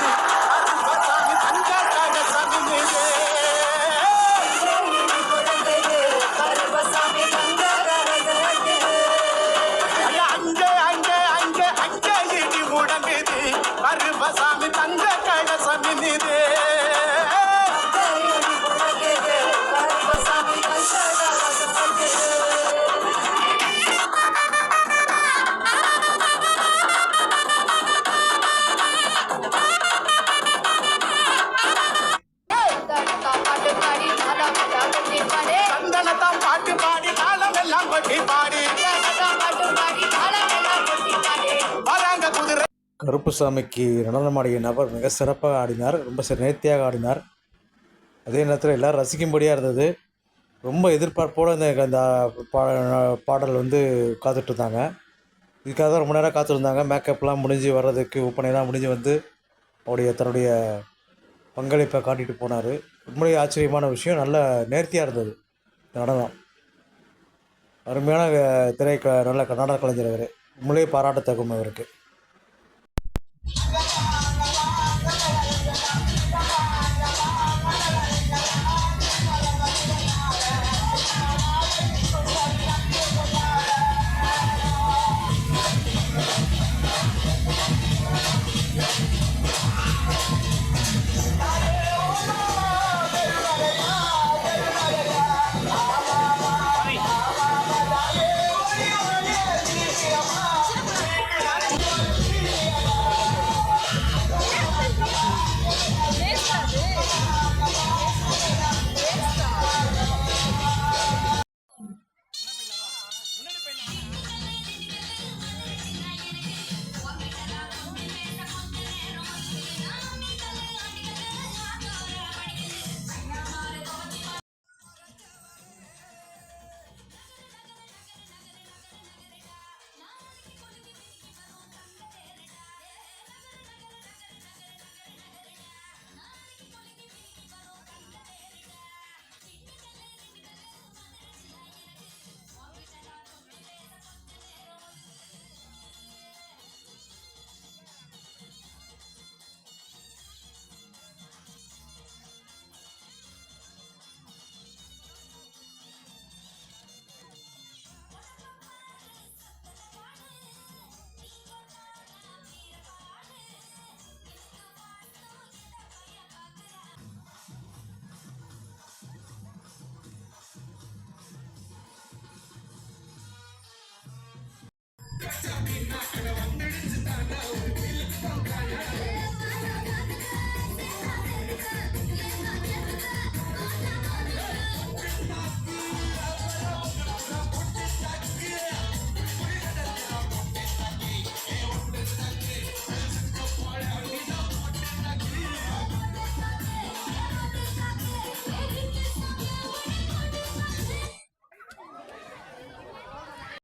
கருப்பசாமி தங்க கலசமி நிது தாளமெல்லாம் கொட்டி பாடி வராங்க குதிரை. கருப்புசாமிக்கு நடனமாடிய நபர் மிக சிறப்பாக ஆடினார். ரொம்ப நேர்த்தியாக ஆடினார். அதே நேரத்தில் எல்லோரும் ரசிக்கும்படியாக இருந்தது. ரொம்ப எதிர்பார்ப்போடு அந்த பாடல் வந்து காத்துட்ருந்தாங்க. இதுக்காக தான் ரொம்ப நேரம் காத்திருந்தாங்க. மேக்கப்லாம் முடிஞ்சு வர்றதுக்கு, ஒப்பனைலாம் முடிஞ்சு வந்து தன்னுடைய பங்களிப்பை காட்டிட்டு போனார். உண்மையிலேயே ஆச்சரியமான விஷயம். நல்ல நேர்த்தியாக இருந்தது நடனம். அருமையான நல்ல நடன கலைஞர் அவர். உண்மையிலேயே பாராட்டத்தகும் அவருக்கு.